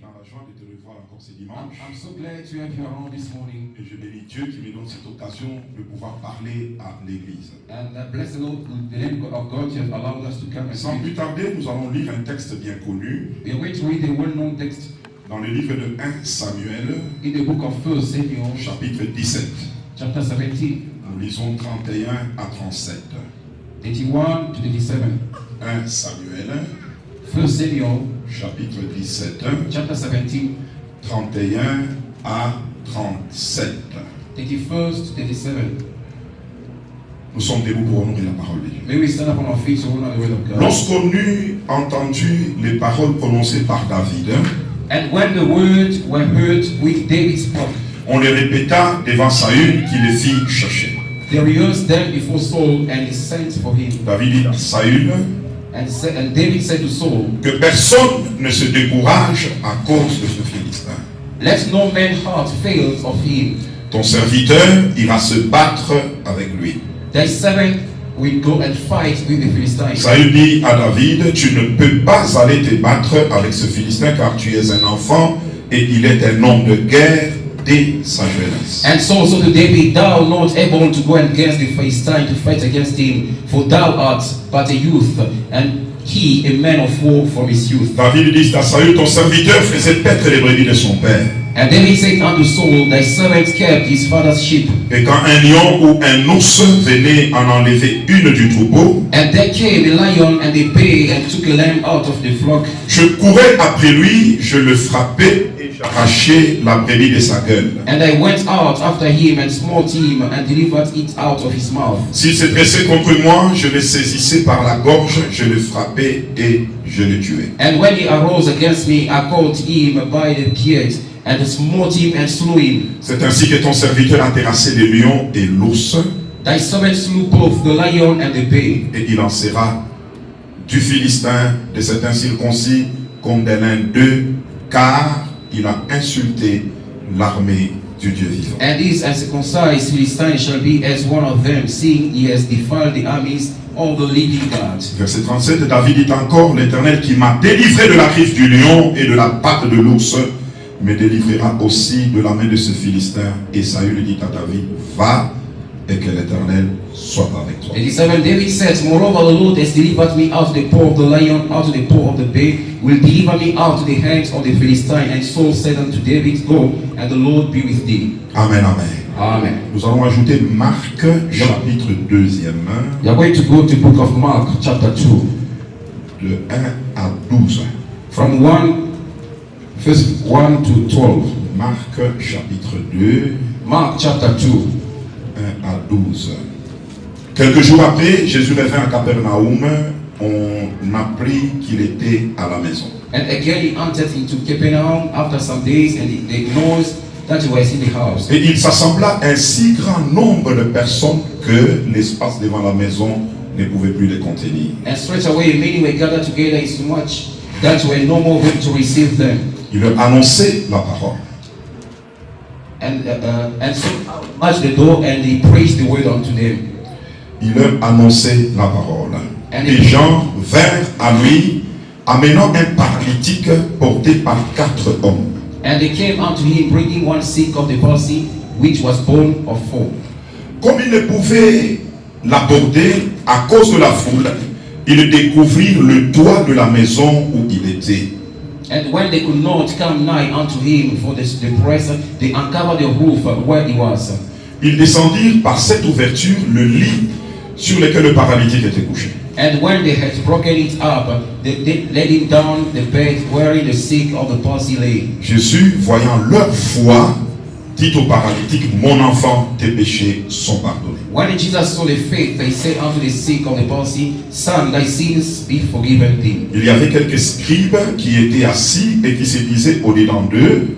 dans la joie de te revoir encore ce dimanche. I'm so glad to have you around this morning. Et je bénis Dieu qui me donne cette occasion de pouvoir parler à l'Église. And bless the Lord, the name of God, you have allowed us to come and Sans plus speak. tarder, nous allons lire un texte bien connu We are going to read a well-known text dans le livre de 1 Samuel, in the book of 1 Samuel, chapitre 17. chapter 17, Nous lisons 31 à 37. 31 to 37. 1 Samuel, 1 Samuel, chapitre 17, chapter 17, 31 à 37. 31 to 37. Nous sommes debout pour honorer la parole de Dieu. May we stand up on our feet to honor the word of God. Lorsqu'on eut entendu les paroles prononcées par David, And when the words were heard which David spoke, on les répéta devant Saül qui les fit chercher. they rehearsed them before Saul, and he sent for him. David dit à Saül And David said to Saul, que personne ne se décourage à cause de ce Philistin. let no man's heart fail of him. Ton serviteur ira se battre avec lui. Thy servant will go and fight with the Philistines. Saül dit à David, tu ne peux pas aller te battre avec ce Philistin car tu es un enfant et il est un homme de guerre dès sa jeunesse. And Saul said to David, thou art not able to go against the Philistine to fight against him, for thou art but a youth, and he a man of war from his youth. David dit à Saül, ton serviteur faisait paître les brebis de son père. And David said unto Saul, thy servant kept his father's sheep. Et quand un lion ou un ours venait en enlever une du troupeau, And there came a lion and a bear and took a lamb out of the flock. je courais après lui, je le frappais et j'arrachais la brebis de sa gueule. And I went out after him and smote him and delivered it out of his mouth. S'il se dressait contre moi, je le saisissais par la gorge, je le frappais et je le tuais. And when he arose against me, I caught him by the beard and smote him and slew him. C'est ainsi que ton serviteur a terrassé le lion et l'ours, Thy servant slew both the lion and the bear. et il en sera du Philistin, de cet incirconcis, comme de l'un d'eux, car il a insulté l'armée du Dieu vivant. And this uncircumcised Philistine shall be as one of them, seeing he has defiled the armies of the living God. Verset 37, David dit encore, l'Éternel qui m'a délivré de la griffe du lion et de la patte de l'ours, me délivrera aussi de la main de ce Philistin. Et Saül dit à David, va et que l'Éternel soit avec toi. 87 David says, moreover the Lord has delivered me out of the paw of the lion, out of the paw of the bear, will deliver me out of the hands of the Philistine. And Saul said unto David, go, and the Lord be with thee. Amen, amen. Amen. Nous allons ajouter Marc, chapitre 2, We are going to go to the book of Mark, chapter 2, de 1 à 12. from verse 1 to 12. Marc, chapitre 2, Mark, chapter 2. 1 à 12. Quelques jours après, Jésus revint à Capernaum. On apprit qu'il était à la maison. And again he entered into Capernaum after some days, and they noticed that he was in the house. Et il s'assembla un si grand nombre de personnes que l'espace devant la maison ne pouvait plus les contenir. And straightway many were gathered together so much that were no more room to receive them. Il leur annonçait la parole. And so much the door, and he preached the word unto them. Il leur annonçait la parole. And Les gens vinrent à lui, amenant un paralytique porté par 4 hommes. And they came unto him, bringing one sick of the palsy, which was born of 4. Comme ils ne pouvaient l'aborder à cause de la foule, ils découvrirent le toit de la maison où il était. And when they could not come nigh unto him for the press, they uncovered the roof where he was. Ils descendirent par cette ouverture le lit sur lequel le paralytique était couché. And when they had broken it up, they led him down the bed wherein the sick of the palsy lay. Jésus, voyant leur foi, dit au paralytique, mon enfant, tes péchés sont pardonnés. When Jesus saw the faith, they said unto the sick of the palsy, Son, thy sins be forgiven thee. Il y avait quelques scribes qui étaient assis et qui se disaient au-dedans d'eux,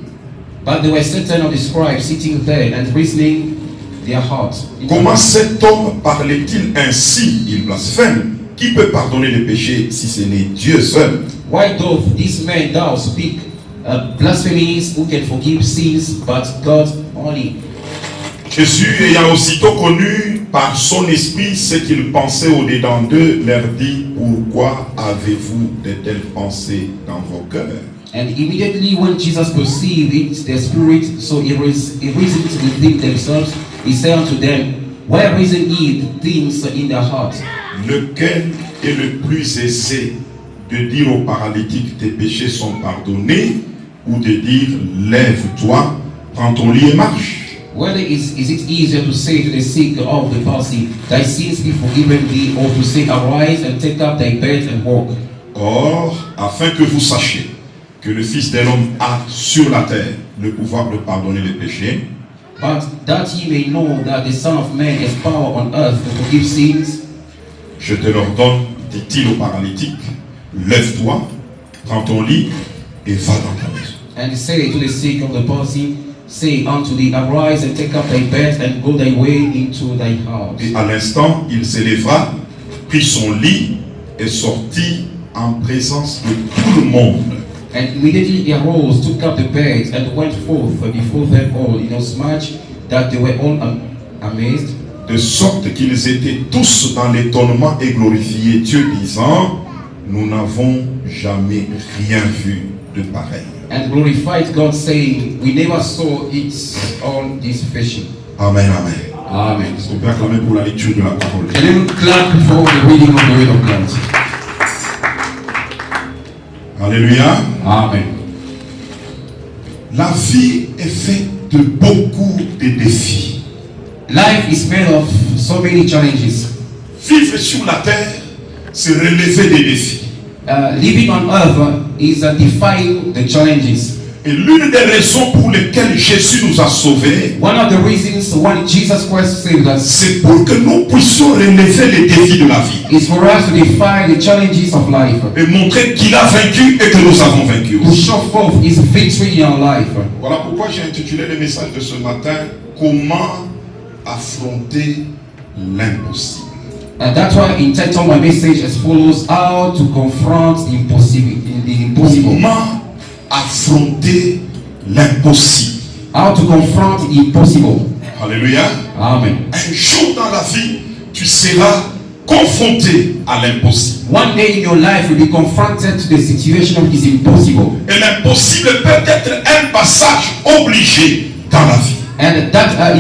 But there were certain of the scribes sitting there and reasoning their hearts. comment cet homme parlait-il ainsi? Il blasphème. Qui peut pardonner les péchés si ce n'est Dieu seul? Why doth this man thou speak blasphemies, who can forgive sins but God only? Jésus, ayant aussitôt connu par son esprit ce qu'il pensait au-dedans d'eux, leur dit, pourquoi avez-vous de telles pensées dans vos cœurs? And immediately when Jesus perceived it, their spirit, so he reasoned within themselves, he said unto them, why reason ye things in their heart? Lequel est le plus aisé de dire au paralytique tes péchés sont pardonnés ou de dire lève-toi, prends ton lit et marche? Whether is it easier to say to the sick of the palsy, thy sins be forgiven thee, or to say, arise and take up thy bed and walk? Or, afin que vous sachiez que le Fils de l'homme a sur la terre le pouvoir de pardonner les péchés, But that ye may know that the Son of Man has power on earth to forgive sins, je te l'ordonne, dit-il au paralytique, lève-toi, prends ton lit et va dans ta maison. and say to the sick of the palsy, say unto thee, arise and take up thy bed and go thy way into thy house. Et à l'instant, il s'éleva, prit son lit et sortit en présence de tout le monde. And immediately he arose, took up the bed, and went forth before them all, inasmuch that they were all amazed, De sorte qu'ils étaient tous dans l'étonnement et glorifiaient Dieu, disant, nous n'avons jamais rien vu de pareil. and glorified God, saying, we never saw it on this fashion. Amen, amen. Amen. Est-ce qu'on peut acclamer pour la lecture de la parole? Can you clap before the reading of the word of God? Alléluia. Amen. La vie est faite de beaucoup de défis. Life is made of so many challenges. Vivre sur la terre, c'est relever des défis. Living on earth is defying the challenges. Et l'une des raisons pour lesquelles Jésus nous a sauvés, One of the reasons why Jesus Christ saved us c'est pour que nous puissions relever les défis de la vie is for us to defy the challenges of life, et montrer qu'il a vaincu et que nous avons vaincu to aussi. show forth His victory in our life. Voilà pourquoi j'ai intitulé le message de ce matin, comment affronter l'impossible. And that's why I entitled my message as follows: how to confront the impossible. Comment affronter l'impossible. How to confront the impossible. Alléluia. Amen. Un jour dans la vie, tu seras confronté à l'impossible. One day in your life you'll be confronted to the situation that is impossible. Et l'impossible peut être un passage obligé dans la vie. And that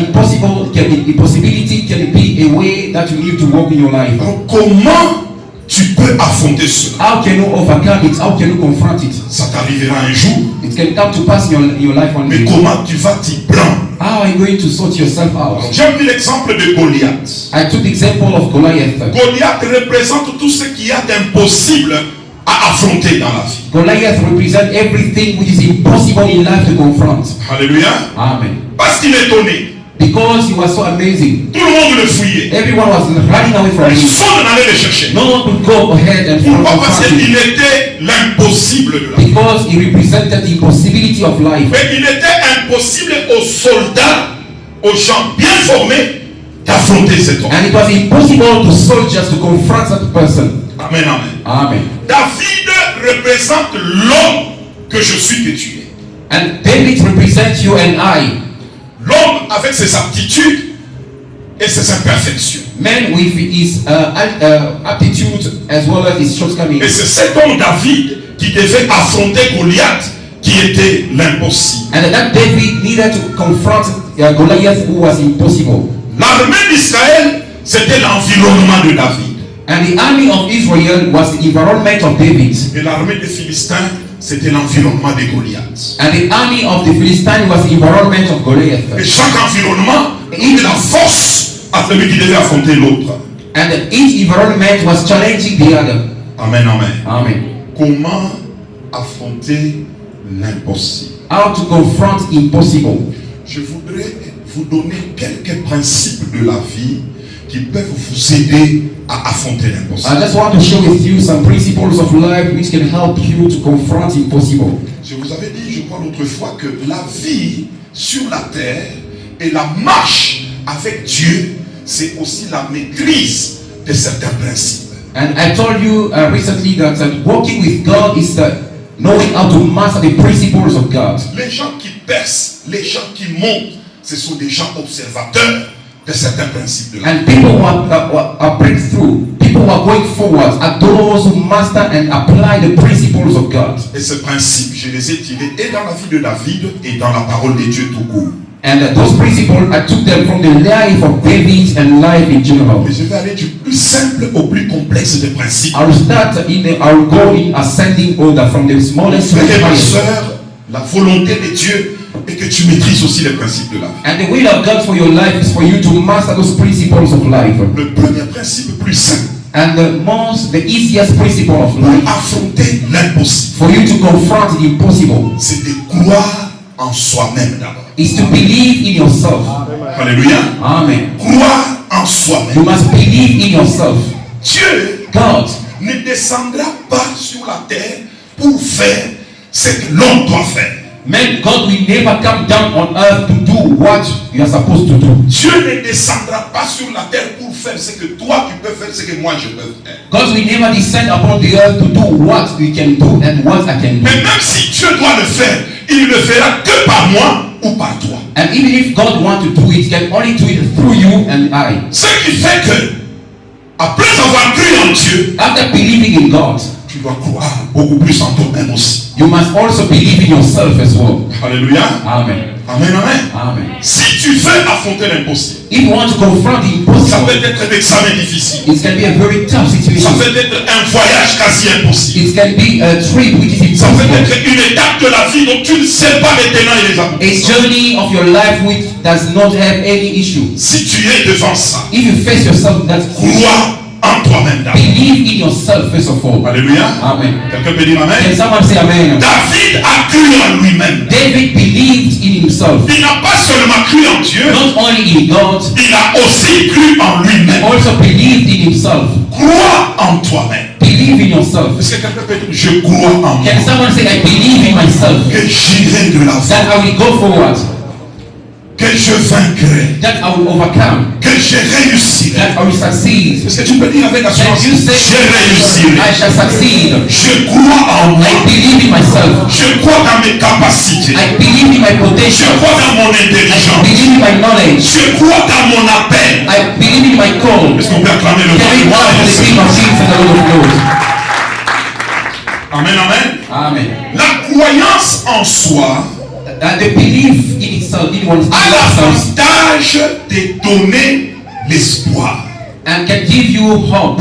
impossibility can be a way that you need to walk in your life. Alors, comment tu peux affronter cela? How can you overcome it? How can you confront it? Ça t'arrivera un jour, It can come to pass in your life one mais day. comment tu vas t'y prendre? How are you going to sort yourself out? J'ai pris l'exemple de Goliath. I took the example of Goliath. Goliath représente tout ce qu'il y a d'impossible à affronter dans la vie. Goliath represents everything which is impossible in life to confront. Alléluia. Amen. Parce qu'il étonnait. Because he was so amazing. Tout le monde le fouillait. Everyone was running away from him. Personne n'allait le chercher. No one could go ahead and Pourquoi? Parce confront him. qu'il était l'impossible de la vie. Because he represented the impossibility of life. Mais il était impossible aux soldats, aux gens bien formés, d'affronter cet homme. And it was impossible to soldiers to confront that person. Amen, amen. Amen. David représente l'homme que je suis que tu es. And David represents you and I. L'homme avec ses aptitudes et ses imperfections. Man with his aptitude as well as his shortcomings. Et c'est cet homme David qui devait affronter Goliath qui était l'impossible. And that David needed to confront Goliath, who was impossible. L'armée d'Israël, c'était l'environnement de David. And the army of Israel was the environment of David. Et l'armée des Philistins, c'était l'environnement de Goliath. And the army of the Philistines was the environment of Goliath. Et chaque environnement avait la force à celui qui devait affronter l'autre. And each environment was challenging the other. Amen, amen. Amen. Comment affronter l'impossible? How to confront impossible. Je voudrais vous donner quelques principes de la vie qui peuvent vous aider à affronter l'impossible. I just want to share with you some principles of life which can help you to confront impossible. Je vous avais dit, je crois l'autre fois, que la vie sur la terre et la marche avec Dieu, c'est aussi la maîtrise de certains principes. And I told you recently that walking with God is knowing how to master the principles of God. Les gens qui percent, les gens qui montent, ce sont des gens observateurs de certains principes de la vie. And people who are breakthrough, people people who are going forward are those who master and apply the principles of God. Et ces principes, je les ai tirés et dans la vie de David et dans la parole de Dieu tout court. And those principles, I took them from the life of David and life in general. Et je vais aller du plus simple au plus complexe des principes. I will go in ascending order from the smallest to the Frères et highest. sœurs, la volonté de Dieu est que tu maîtrises aussi les principes de la vie. And the will of God for your life is for you to master those principles of life. Le premier principe plus simple And the easiest principle of pour life affronter l'impossible, for you to confront the impossible c'est de croire en soi-même d'abord. is to believe in yourself. Alléluia. Amen. Croire en You soi-même. must believe in yourself. Dieu God ne descendra pas sur la terre pour faire ce que l'homme doit faire. Man, God will never come down on earth to do what you are supposed to do. Dieu ne descendra pas sur la terre pour faire ce que toi tu peux faire, ce que moi je peux faire. God will never descend upon the earth to do what we can do and what I can do. Mais même si Dieu doit le faire, il ne le fera que par moi ou par toi. And even if God wants to do it, He can only do it through you and I. Ce qui fait que, après avoir cru en Dieu, After believing in God, tu dois croire beaucoup plus en toi-même aussi. you must also believe in yourself as well. Alléluia. Amen. Amen, amen. Amen. Si tu veux affronter l'impossible, If you want to confront the ça peut impossible, être un examen difficile. it can be a very tough Ça situation. peut être un voyage quasi impossible. It can be a trip which is Ça peut impossible. être une étape de la vie dont tu ne sais pas les tenants et les A aboutissants. journey of your life which does not have any issue. Si tu es devant ça, If you face yourself in that situation, crois en toi-même d'abord. believe in yourself first of all. Alléluia. Amen. Quelqu'un peut dire Can amen. someone say amen? David a cru en lui-même. David believed in himself. Il n'a pas seulement cru en Dieu, Not only in God, il a aussi cru en lui-même. also believed in himself. Crois en toi-même. Believe in yourself. Est-ce que quelqu'un peut dire je crois en moi? Can someone say, I believe in myself, Que j'irai de l'avant. that I will go forward, Que je vaincrai. that I will overcome, Que je réussirai. that I will succeed. Est-ce que tu peux dire avec Can assurance you say, je réussirai? I shall succeed? Je crois en moi. I believe in myself. Je crois dans mes capacités. I believe in my Je potential. crois dans mon I intelligence. believe in my knowledge. Je crois dans mon appel. I believe in my call. Est-ce qu'on peut acclamer le Can we nom clap for de the Jésus? King of Kings and the Lord of Lords? Amen, amen. Amen. La croyance en soi That the belief in itself, in one's a self, l'avantage de donner l'espoir. and can give you hope.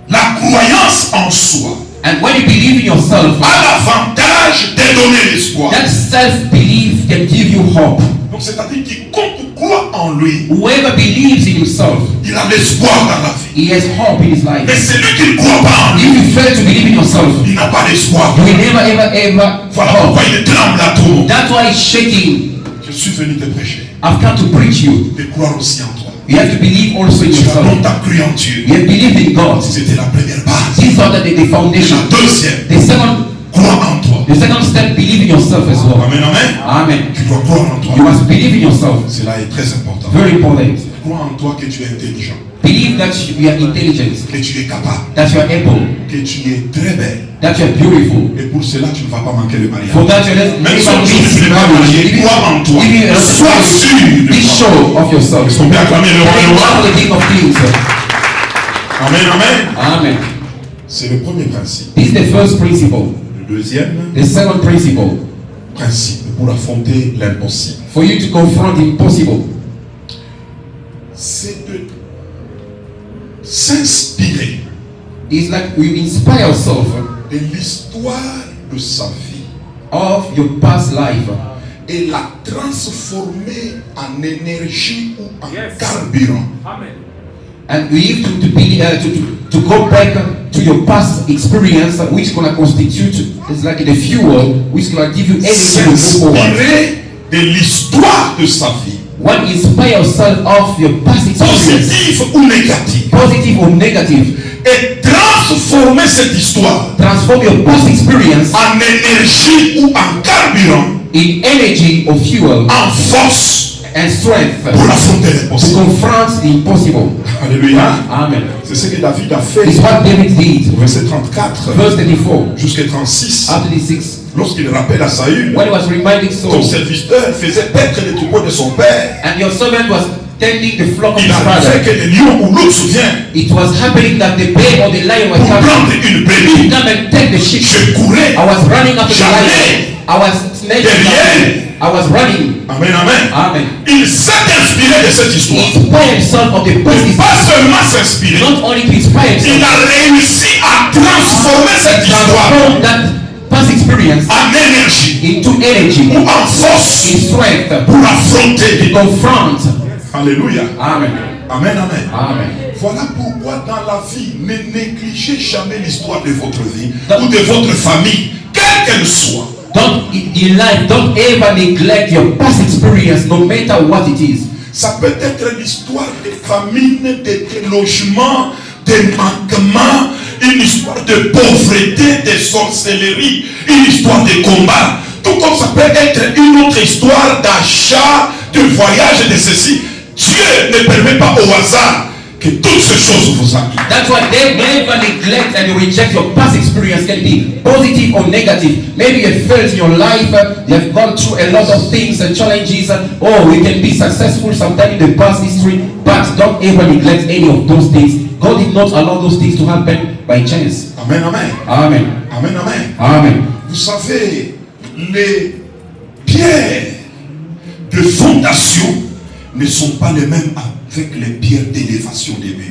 La croyance en soi And when you believe in yourself, a l'avantage de donner l'espoir. that self-belief can give you hope. Donc c'est-à-dire quiconque croit en lui, Whoever believes in himself, il a l'espoir dans la vie. he has hope in his life. Mais celui qui ne croit pas en lui, If you fail to believe in yourself, il n'a pas d'espoir. you will never, ever Voilà hope. pourquoi il tremble à tout moment. That's why he's shaking. Je suis venu te prêcher. I've come to preach you. De croire aussi en toi. You have to believe also in Tu as yourself. longtemps cru en Dieu. You have believed in God. C'était la première base. This is not the foundation. La deuxième, The crois en toi. second step, believe in yourself as well. Amen, amen. Amen. Tu dois croire en You toi. must believe in yourself. Cela est très important. Very important. Crois en toi que tu es intelligent, Believe that you are intelligent, que tu es capable, that you are able, que tu es très belle. that you are beautiful. Et pour cela, tu ne vas pas manquer le mariage. For that you are Même si aujourd'hui tu n'es pas marié, crois en toi. Sois sûr de Be toi. sure of yourself. Est-ce qu'on peut acclamer le roi Thank des God rois? for the King of Kings. Amen, amen. Amen. C'est le premier principe. This is the first principle. Le deuxième The second principle, principe pour affronter l'impossible, for you to confront the impossible, c'est de s'inspirer is like you inspire yourself de l'histoire de sa vie of your past life et la transformer en énergie ou en Yes. carburant Amen. and you have to go back to your past experience, which gonna constitute is like the fuel which gonna give you energy to move forward. s'inspirer de l'histoire de sa vie, One, inspire yourself of your past experience, positive ou négative, positive or negative. et transformer cette histoire Transform your past experience en énergie ou en carburant, in energy or fuel en force and strength pour affronter to l'impossible. confront the impossible. Alléluia. Amen. C'est ce que David a fait. It's what David did. Verset 34 Verse 34 jusqu'à 36. up to the 6. Lorsqu'il rappelle à Saül, When he was reminding ton Saul, serviteur faisait paître les troupeaux de son père. and your servant was tending the flock of Il his arrivait father. que le lion ou l'autre vient It was happening that the bear or the lion was pour coming prendre une to brebis. come and take the sheep. Je courais. I was running after the lion. Jamais. I was snatching Derrière. I was running. Amen, amen. Amen. Il s'est inspiré de cette He histoire. inspired himself of the past history. Pas seulement s'inspirer, Not only to inspire il himself, a réussi à transformer cette but histoire transform that past experience en énergie into energy, ou en force in strength, pour affronter. to confront. Alléluia. Amen. Amen, amen. Amen. Voilà pourquoi dans la vie, ne négligez jamais l'histoire de votre vie Non. ou de votre famille, quelle qu'elle soit. In life, don't ever neglect your past experience, no matter what it is. Ça peut être l'histoire de famine, de délogement, de manquement, une histoire de pauvreté, de sorcellerie, une histoire de combat. Tout comme ça peut être une autre histoire d'achat, de voyage, de ceci. Dieu ne permet pas au hasard que toutes ces choses vous arrivent. That's why they never neglect and reject your past experience, can be positive or negative. Maybe you failed in your life, you have gone through a lot of things and challenges. We can be successful sometime in the past history, but don't ever neglect any of those things. God did not allow those things to happen by chance. Amen, amen. Amen. Amen, amen. Amen. Vous savez, les pierres de fondation ne sont pas les mêmes avec les pierres d'élévation des murs.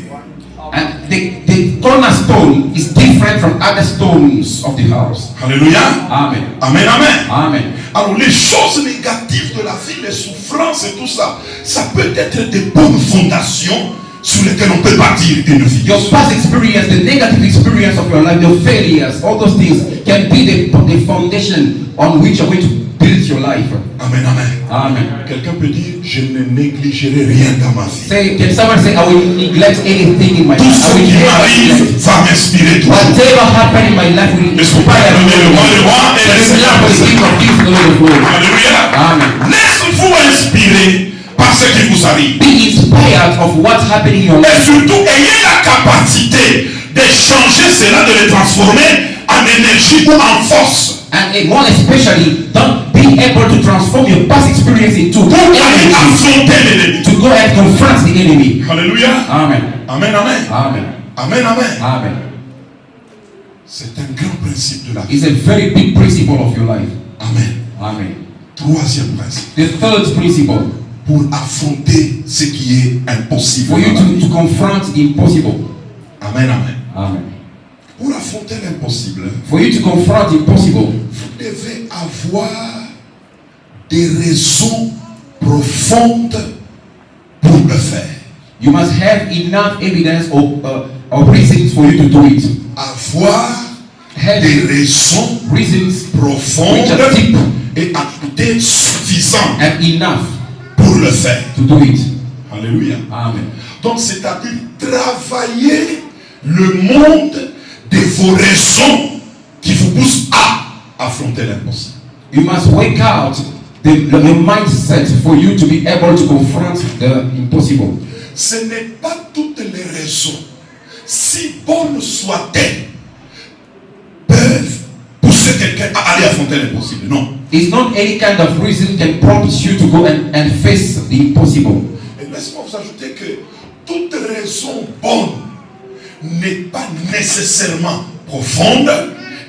And the cornerstone is different from other stones of the house. Alléluia. Amen. Amen, amen. Amen. Alors les choses négatives de la vie, les souffrances et tout ça, ça peut être des bonnes fondations sur lesquelles on peut bâtir une vie. Your past experience, the negative experience of your life, your failures, all those things can be the foundation on which you're going to build your life. Amen, amen. Amen. Quelqu'un peut dire, je ne négligerai rien dans ma vie. Can someone say, I will neglect anything in my Tout life? ce I will qui never m'arrive neglect. va m'inspirer toujours. Whatever happened in my life will Ne sois pas donné le roi et le Seigneur. for the King of Kings, the Lord of Lords. Alléluia. Amen. Laissez-vous inspirer par ce qui vous arrive. Be inspired of what's happening in your Et life. surtout, ayez la capacité de changer cela, de le transformer en énergie ou en force. And more especially, don't be able to transform your past experience into Pour aller energy affronter l'ennemi. to go and confront the enemy. Alléluia. Amen. Amen, amen. Amen. Amen, amen. Amen. C'est un grand principe de la vie. It's a very big principle of your life. Amen. Amen. Troisième principe. The third principle, Pour affronter ce qui est impossible. for you dans la vie. to confront the impossible. Amen, amen. Amen. Pour affronter l'impossible, For you to confront the impossible, vous devez avoir des raisons profondes pour le faire. you must have enough evidence or reasons for you to do it. Avoir Have des raisons reasons profondes which are deep et actes suffisants and enough pour le faire. to do it. Alléluia. Amen. Donc, c'est-à-dire travailler le monde de vos raisons qui vous poussent à affronter l'impossible. You must work out the mindset for you to be able to confront the impossible. Ce n'est pas toutes les raisons, si bonnes soient-elles, peuvent pousser quelqu'un à aller affronter l'impossible. Non. It's not any kind of reason can prompt you to go and face the impossible. Et laisse-moi vous ajouter que toute raison bonne n'est pas nécessairement profonde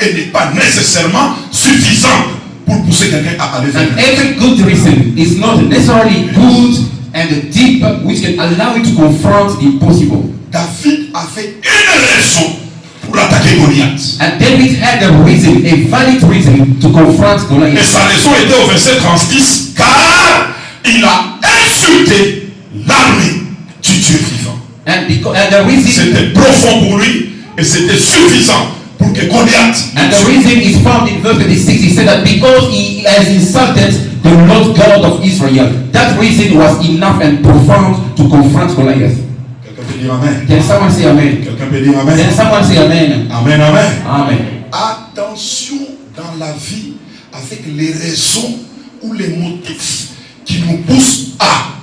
et n'est pas nécessairement suffisante pour pousser quelqu'un à aller vers And l'impossible. every good reason is not necessarily good and deep, which can allow you to confront the impossible. David avait une raison pour attaquer Goliath. And David had a reason, a valid reason to confront Et Goliath. sa raison était au verset 36, car il a insulté l'armée du Dieu vivant. And the reason C'était profond pour lui et c'était suffisant pour que Goliath. and the reason is found in verse 26. He said that because he has insulted the Lord God of Israel, that reason was enough and profound to confront Goliath. Quelqu'un peut dire Amen. Can someone say amen? Quelqu'un peut dire Amen. Can someone say amen? Amen, Amen. Amen. Attention dans la vie avec les raisons ou les motifs qui nous poussent à.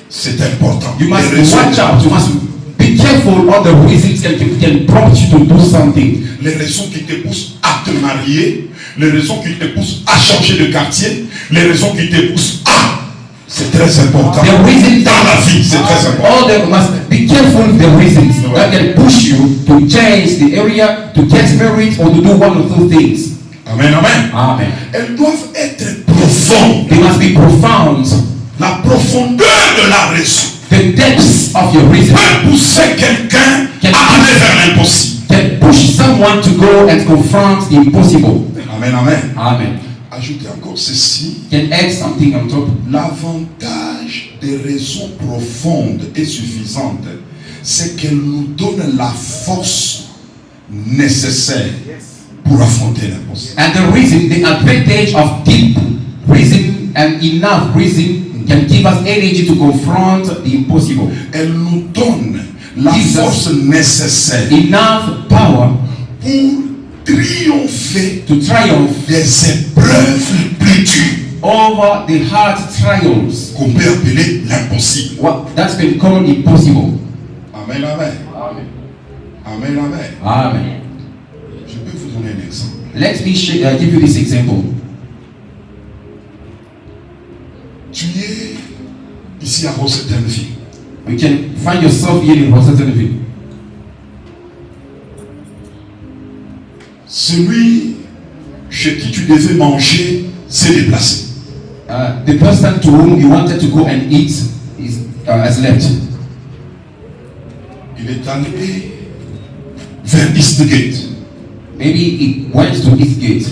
C'est important. You must Les raisons- watch out. You must be careful of the reasons that can prompt you to do something. Les raisons qui te poussent à te marier, les raisons qui te poussent à changer de quartier, les raisons qui te poussent à C'est très important. The reason Dans la vie, c'est très important. all the must be careful with the reasons that can push you to change the area, to get married, or to do one or two things. Amen, amen. Amen. Elles doivent être profondes. They must be profound. La profondeur de la raison The depths of your reason peut pousser quelqu'un à aller vers l'impossible. can push someone to go and confront the impossible. Amen, amen. Amen. Ajoutez encore ceci. Can add something on top. L'avantage des raisons profondes et suffisantes, c'est qu'elles nous donnent la force nécessaire pour affronter l'impossible. And the reason, the advantage of deep reason and enough reason can give us energy to confront the impossible. Elles nous donnent la Jesus. force nécessaire Enough power pour triompher to triumph des épreuves les plus dures over the hard trials. qu'on peut appeler l'impossible. What that's been called impossible. Amen, amen. Amen, amen. Amen. Je peux vous donner un exemple. Let me give you this example. Tu es ici à Rosettenville. You can find yourself here in Rosettenville. Celui chez qui tu devais manger s'est déplacé. The person to whom you wanted to go and eat has left. Il est allé vers Eastgate. Maybe he went to Eastgate.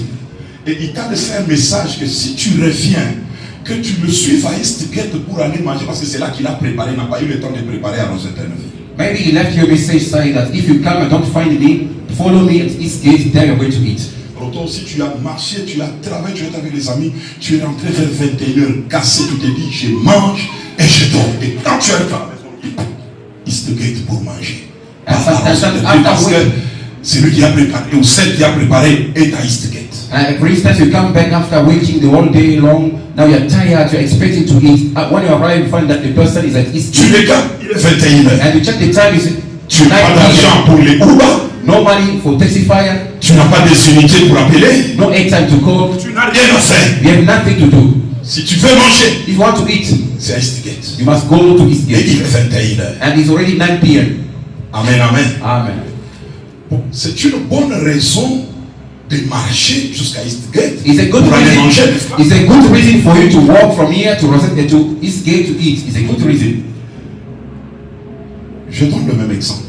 Et il t'a laissé un message que si tu reviens, que tu le suives à Eastgate pour aller manger, parce que c'est là qu'il a préparé, il n'a pas eu le temps de préparer à Rosettenville. Maybe he left you a message saying that if you come and don't find me, follow me at Eastgate, there you're going to eat. Alors toi aussi tu as marché, tu as travaillé, tu es avec les amis, tu es rentré vers 21h cassé, tu t'es dit je mange et je dors. Et quand tu arrives à la maison, Eastgate pour manger. Parce que c'est lui qui a préparé, ou celle qui a préparé est à Eastgate. And for instance, you come back after working the whole day long, now you're tired, you're expecting to eat. When you arrive, you find that the person is at Tu Eastgate. regardes, il est 21h. And you check the time, Tu n'as pas 9 d'argent pour les Uber. No money for taxifier, Tu n'as pas des unités pour appeler. no airtime to call. Tu n'as rien à faire. You have nothing to do. Si tu veux manger, If you want to eat, c'est à Eastgate. you must go to Et Eastgate. il est 21h. And it's already 9 p.m. Amen, amen. Amen. Bon, c'est une bonne raison de marcher jusqu'à Eastgate It's a good pour aller reason. manger, n'est-ce pas? It's a good reason for you to walk from here to Rosetta to Eastgate to eat. It's a good reason. Je donne le même exemple.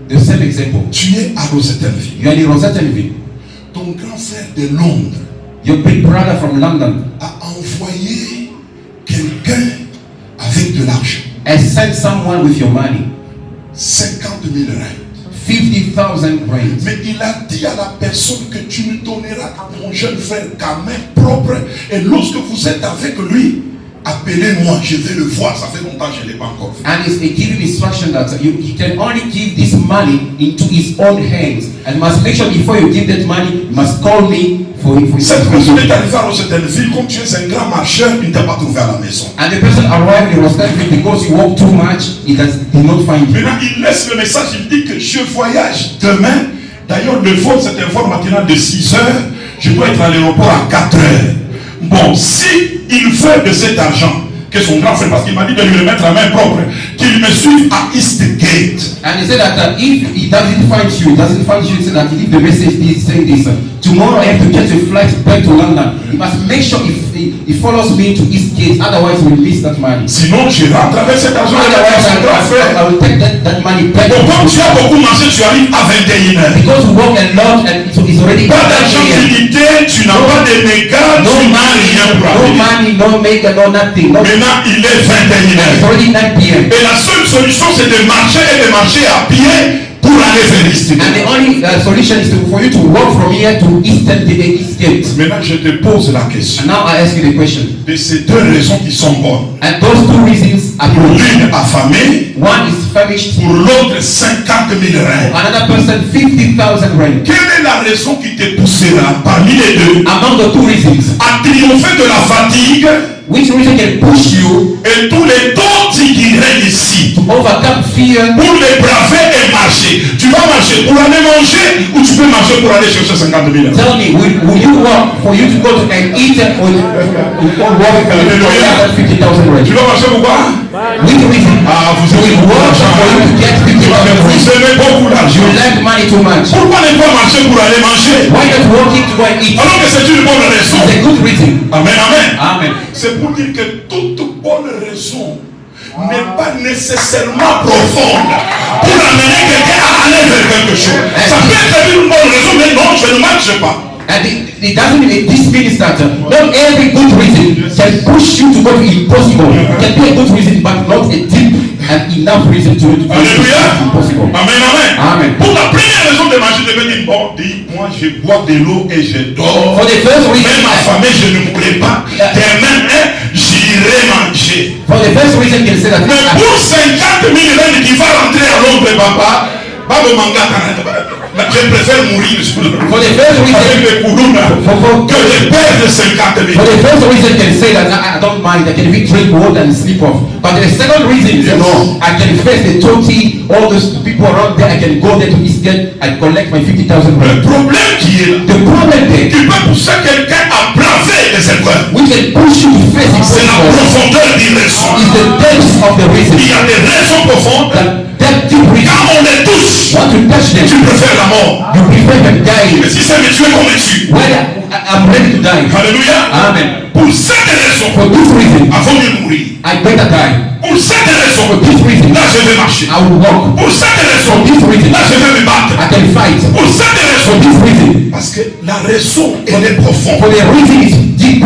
The same example. Tu es à Rosettenville. You are in Rosettenville. Ton grand frère de Londres Your big brother from London a envoyé quelqu'un avec de l'argent. has sent someone with your money, 50 000 rand. 50,000 rands. Mais il a dit à la personne que tu ne donneras à mon jeune frère qu'à main propre. Et lorsque vous êtes avec lui, appelez-moi, je vais le voir. Ça fait longtemps que je ne l'ai pas encore fait. And it's giving instruction that you can only give this money into his own hands. And must make sure before you give that money, you must call me for Cette personne est it. arrivée à Rosettenville, comme tu es un grand marcheur, il ne t'a pas trouvé à la maison. And the person arrived in Rosettenville because you walk too much, he did not find you. Maintenant, il laisse le message, il dit que je voyage demain. D'ailleurs, le vol, c'est un vol matinal de 6 heures. Je dois être à l'aéroport à 4 heures. Bon, si il veut de cet argent, que son grand frère, parce qu'il m'a dit de lui le mettre à main propre, qu'il me suive à Eastgate. And he said that if he doesn't find you, he said that he leave the message saying this. Tomorrow I have to get a flight back to London. He must make sure he follows me to Eastgate, otherwise he will miss that money. Sinon, je rentre avec cet argent et avec son grand frère. I will take that money back. Bon, comme tu as beaucoup marché, tu arrives à 21h. Because we walk a lot and it's already Pas d'argent limité, tu n'as pas de mégas, no tu n'as rien pour money, appeler. no maker, no nothing. No, Maintenant, il est it's 21h. already 9 p.m. Et la seule solution, c'est de marcher et de marcher à pied pour aller vers Eastgate. And the only solution is for you to walk from here to Eastgate. Maintenant, je te pose la question. And now I ask you the question. De ces deux raisons qui sont bonnes. And those two reasons are Pour good. l'une affamée, One is famished, pour l'autre 50 000 reins. another person 50,000 rand. Quelle est la raison qui te poussera parmi les deux Among the two reasons, à triompher de la fatigue which reason can push you et tous les d'autres maudit qui règne ici, overcome fear, pour les braver et marcher, tu vas marcher pour aller manger ou tu peux marcher pour aller chercher 50 000 euros? tell me, will you walk for you to go to and eat or walk for 50,000 rand? Tu vas marcher pour quoi? With reason. Ah, vous Will aimez beaucoup work l'argent. for you to get 50,000 Vous rand. aimez beaucoup You l'argent. like money too much. Pourquoi ne pas marcher pour aller manger? Why not walking to go and eat? Alors que c'est une bonne raison. It's a good reason. Amen, amen. Amen. C'est pour dire que toute bonne raison n'est pas nécessairement profonde pour amener quelqu'un à aller vers quelque chose. Ça peut être une bonne raison, mais non, je ne marche pas. And it doesn't mean, this means that not every good reason can push you to go to impossible. It can be a good reason, but not a deep and enough reason to push you Alléluia. to impossible. Amen, amen. Amen. Pour la première raison de manger, je vais dire, bon, dis, moi je bois de l'eau et je dors. For the first reason, Même affamé, je ne mourrai pas. Demain, j'irai manger. for the first reason, you can say that. Mais pour 50 000 rand qui va rentrer à Londres, papa, Babo Manga, je préfère mourir For the first avec reason, les couronnes que je perde 50 000. for the first reason, you can say that I don't mind. I can even drink water and sleep off. But the second reason is no. I can face the Turkey, all those people around there. I can go there to Eastgate and collect my 50,000 Le rand. problème qui est là, The problem there, qui peut pousser quelqu'un à braver les épreuves, which can push you to face c'est la impossible, profondeur des raisons. is the depth of the reason. Il y a des raisons profondes. That deep reason. Quand on les touche, Want to touch them? tu préfères la mort. You prefer them Mais dying. si c'est me tuer, qu'on me tue. Whether I'm ready to die. Alléluia. Amen. Pour cette raison, For this reason, avant de mourir, I better die. pour cette raison, For this reason, là je vais marcher. I will walk. Pour cette raison, For this reason, là je vais me battre. I can fight. Pour cette raison, For this reason, parce que la raison, elle est profonde. for the reason is deep.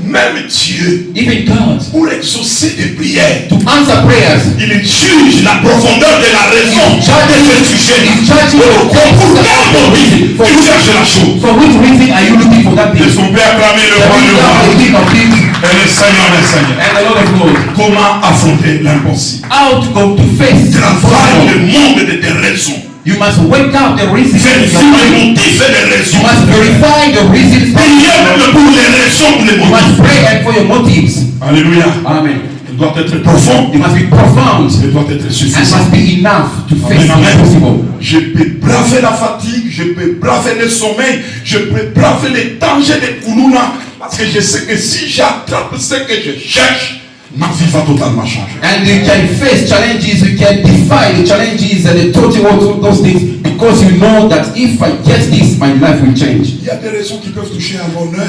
Même Dieu, Even God, pour exaucer des prières, to answer prayers, il juge la profondeur de la raison. He's judging Pour the quel depth of motif the reason. tu cherches la chose? For which reason are you looking for that thing? Est-ce qu'on peut acclamer le The roi reason of the du King roi of Kings et le Seigneur des Seigneurs? and the Lord of Lords. Comment affronter l'impossible? How to go to face the Travaille le impossible. monde de tes raisons. You must wake up the reasons. Vérifie You les motifs et les raisons. must verify the reasons. Priez même pour les raisons, pour les You must motifs. pray and for your motives. Alléluia. Amen. Il doit être profond. It must be profound Il doit être and suffisant. must be enough to face Amen, the amen. impossible. Je peux braver la fatigue, je peux braver le sommeil, je peux braver les dangers des koulouna, parce que je sais que si j'attrape ce que je cherche, ma vie va totalement changer. And you can face challenges, you can defy the challenges and the total all those things because you know that if I get this, my life will change. Il y a des raisons qui peuvent toucher à l'honneur.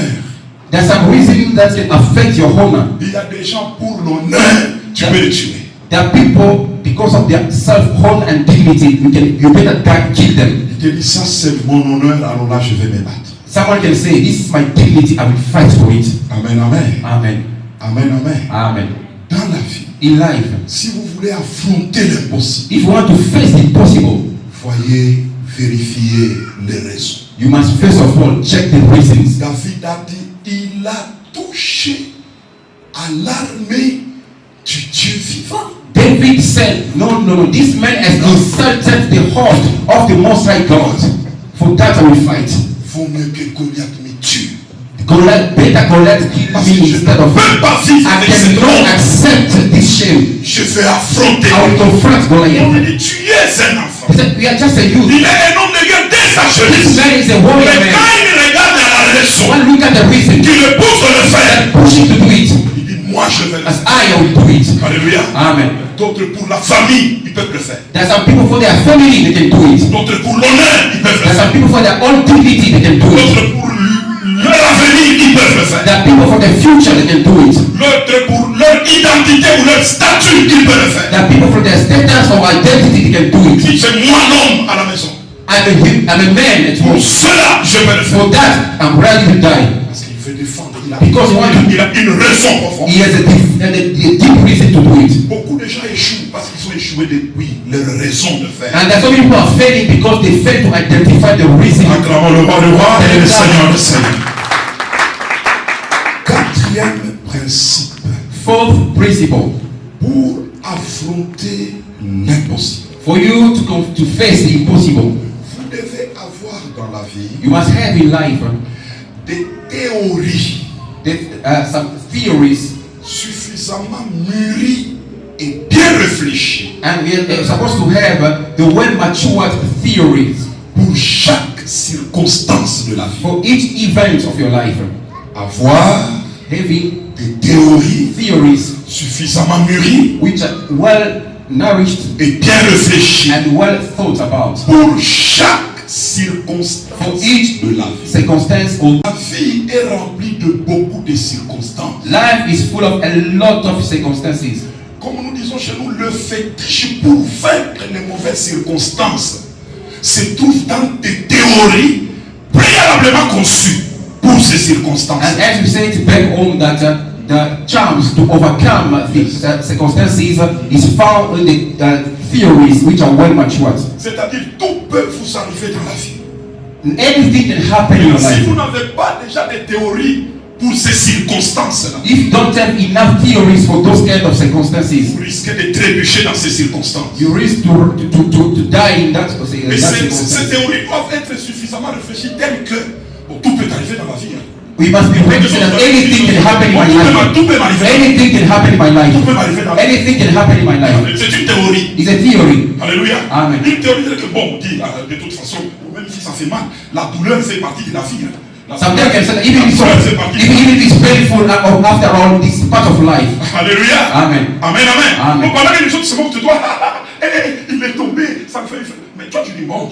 There's some reasons that can affect your honor. Il y a des gens pour l'honneur, tu peux les tuer. There are people, because of their self-honor and dignity, you better kill them. Il te dit ça c'est mon honneur, alors là je vais me battre. Someone can say, this is my dignity, I will fight for it. Amen, amen. Amen. Amen, amen. Amen. Dans la vie, In life, si vous voulez affronter l'impossible, if you want to face the impossible, voyez vérifier les raisons. you must first of all check the reasons. David a dit, il a touché à l'armée du Dieu vivant. David said, no, this man has insulted the heart of the Most High God. For that I will fight. Vaut mieux que Goliath me tue. Better Goliath kill Parce que me je instead ne of peux pas vivre I avec cette cannot honte. accept this shame. Je vais affronter. I will confront On Goliath. me dit, tu es un enfant. He said, we are just a youth. Il est un homme de guerre dès sa This jeunesse. man is a warrior Mais man. quand il regarde à la raison, One look at the reason qui le pousse de le faire, that push him to do it. il dit, moi je vais le As faire. I will do it. Alléluia. Amen. D'autres pour la famille, ils peuvent le faire. There are some people for their family they can do it. D'autres pour l'honneur, ils peuvent le There are faire. some people for their own dignity they can do it. D'autres pour leur avenir, ils peuvent le faire. There are people for their future they can do it. D'autres pour leur identité ou leur statut, ils peuvent le faire. There are people for their status or identity they can do it. Si c'est moi l'homme à la maison, I'm a man at pour home. cela, je vais le faire. For that, I'm ready to die. Parce qu'il veut défendre. Because he wants to- Il a une raison profonde. He has a deep reason to do it. Beaucoup de gens échouent parce qu'ils ont échoué depuis leur raison de faire. And there's some people who are failing because they fail to identify the reason. Acclamons le roi et le Seigneur des Seigneurs. Quatrième principe. Fourth principle. Pour affronter l'impossible, For you to face the impossible, vous devez avoir dans la vie you must have in life des théories some theories suffisamment mûries et bien réfléchi And we are supposed to have the well-matured theories pour chaque circonstance de la vie. for each event of your life. Avoir Having des théories theories suffisamment mûries which are well nourished et bien réfléchies and well thought about pour chaque for circonstance each de la vie. circumstance. Or La vie est remplie de beaucoup de circonstances. life is full of a lot of circumstances. Comme nous disons chez nous, le fétiche pour vaincre les mauvaises circonstances se trouve dans des théories préalablement conçues pour ces circonstances. And as we say it back home, that the charms to overcome these circumstances is found in the theories which are well matured. C'est-à-dire, tout peut vous arriver dans la vie. Anything can happen in your Si life. vous n'avez pas déjà des théories pour ces circonstances-là, If you don't have enough theories for those kind of circumstances, vous risquez de trébucher dans ces circonstances. you risk to die in that Mais ces circumstance. théories doivent être suffisamment réfléchies telles que bon, tout peut arriver dans la vie. Hein. We must be ready so that anything can happen in my life. Tout peut m'arriver. Anything can happen in my life. Tout peut m'arriver dans la vie. Anything can happen in my life. C'est une théorie. It's a theory. Alléluia. Amen. Une théorie dit que bon, on dit de toute façon, même si ça fait mal, la douleur fait partie de la vie. Hein. La Sometimes can say that even la if douleur fait partie de la vie. even if it's painful, after all, it's part of life. Alléluia. Amen. Amen, amen. Amen. Donc pendant que les autres se moquent de toi, il est tombé, ça me fait. Mais toi tu dis bon,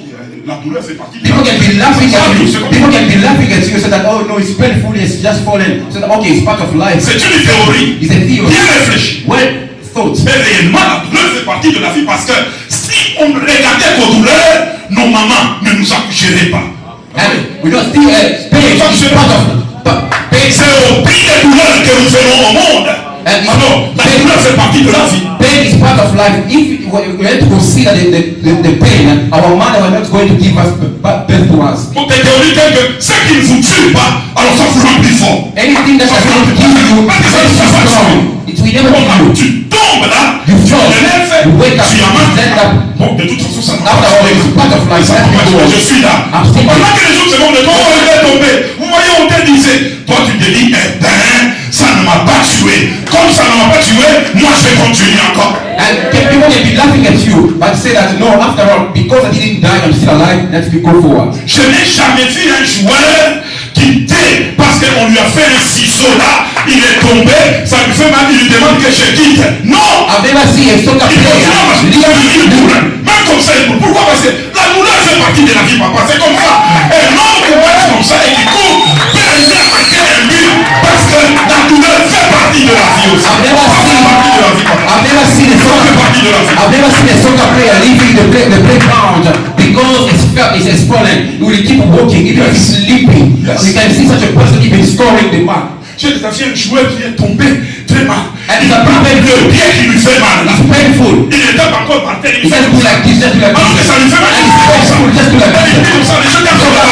la douleur fait partie de la People can be vie. laughing C'est at comme you. ça. People can be laughing at you. Say that, oh no, it's painful. It's just fallen. Say that, okay, it's part of life. C'est une théorie It's a theory. bien réfléchie. Well thought. Mais réellement, la douleur fait partie de la vie parce que si on regardait vos douleurs, nos mamans ne nous accoucheraient pas. And we don't think pain is part of pain. C'est au prix des douleurs que nous venons au monde. Alors, la douleur fait partie de la vie. Pain is part of life. If we had to consider the pain, our mother was not going to give us birth to us. Donc des théories telles que ce qui ne vous tue pas, alors ça vous rend plus fort. Anything that is going to give you makes you strong. It will never kill you. Tu tombes là, You tu fall, te lèves, you wake up, tu you amandes. stand up. Bon, de toute façon, ça ne After all, it's part of life. je suis là. I'm still Pendant here. que les autres se moquent de toi, oh, il est tombé. Vous voyez, on te disait, toi tu te dis, eh ben, ça ne m'a pas tué. Comme ça ne m'a pas tué, moi je vais continuer encore. And people can be laughing at you, but say that no, after all, because I didn't die, I'm still alive. Let's go forward. Je n'ai jamais vu un joueur quitter parce qu'on lui a fait un ciseau là, il est tombé, ça lui fait mal, il lui demande que je quitte. Non! I've never seen a soccer Il player continue à leave marcher. the pool. Même comme ça, pourquoi? Parce que la douleur fait partie de la vie, papa. C'est comme ça. Et l'homme qui passe comme ça et qui court, peut rester marqué un but parce que la douleur fait partie de la vie aussi. I've never Ça fait seen partie de la vie, papa. I've never seen a Ça fait soccer partie de la vie. I've never seen a soccer player leaving the playground because it's fallen. He will keep walking even if he's sleeping. Yes. You can see such a person even scoring the mark. J'ai déjà vu un joueur qui est tombé très mal. And Il the a problem le pied qui lui fait mal là. It's painful. Il est encore par terre. He just do like this, just do like Alors que this. ça lui fait mal. And it's painful, just do like Il this. dit comme ça, les gens sont là.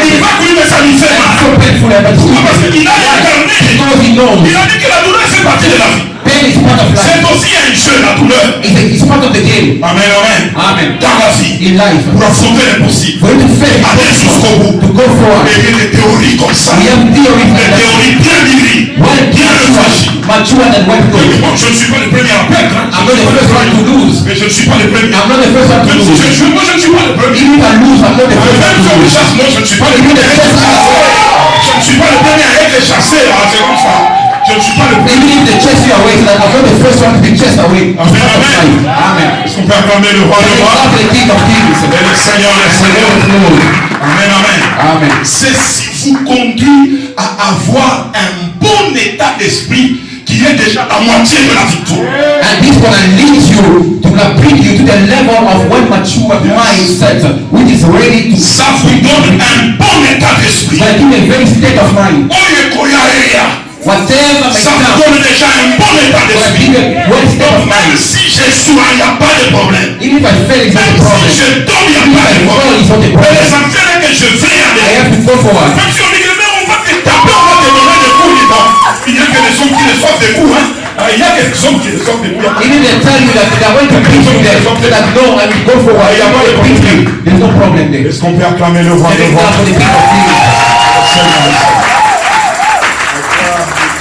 Il va courir mais ça lui fait It's mal. so painful and it's Pourquoi? Parce qu'il a incarné. because he knows Il a dit que la douleur fait partie de la vie. pain is part of C'est life. aussi un jeu, la douleur. It's part of the game. Amen, amen. Amen. Dans la vie, In life, pour affronter l'impossible, for you to fail, aller jusqu'au bout. to go forward. Et il y a des théories comme ça. We have theories Des like that. théories bien mûries, Well bien réfléchies. mature and well Oui, thought. bon, je ne suis pas le premier à perdre. Hein. I'm not the first one to lose. Mais je ne suis pas le premier. I'm not the first one to Même si lose. je joue, moi je ne suis pas le premier. Even if I lose, I'm not the first Même one sur to les lose. chasses, moi je ne suis pas le Even premier the à être chess chassé. are Je ne suis pas le premier à être chassé. Ah, c'est comme ça. Je ne suis pas le premier. even if they chase you away, like I'm not the first one to be chased away. Amen, amen. Amen. Est-ce qu'on peut acclamer le roi de Thank roi? God for the King of Kings. Et le Seigneur, le And the Seigneur. Lord of Lords. Amen, amen. Amen. Ceci vous conduit à avoir un bon état d'esprit qui est déjà la moitié de la victoire. And this one leads you to bring you to the level of well matured mindset, which is ready to Ça vous donne un bon état d'esprit. but in a very state of mind. Oye koyaeya. Whatever may Ça vous come, donne déjà un bon état but d'esprit. in a well state of Donc même mind. si j'échoue, il n'y a pas de problème. Even if I fail, it's not Même a problem. si je tombe, il n'y a Even pas if de I fall, problème. it's not a Mais problem. l'essentiel est que je vais I aller. have to go forward. Même si on dit que mais on va te taper, on va te donner des coups, dis donc. Il y a que des hommes qui reçoivent des coups, hein. Il y a que des hommes qui reçoivent des coups. Even they tell you that they are going to beat you there, so that no, I will go forward. You are going to beat you. There's no problem there. Est-ce qu'on peut acclamer le roi Thank de God roi? for the King of Kings.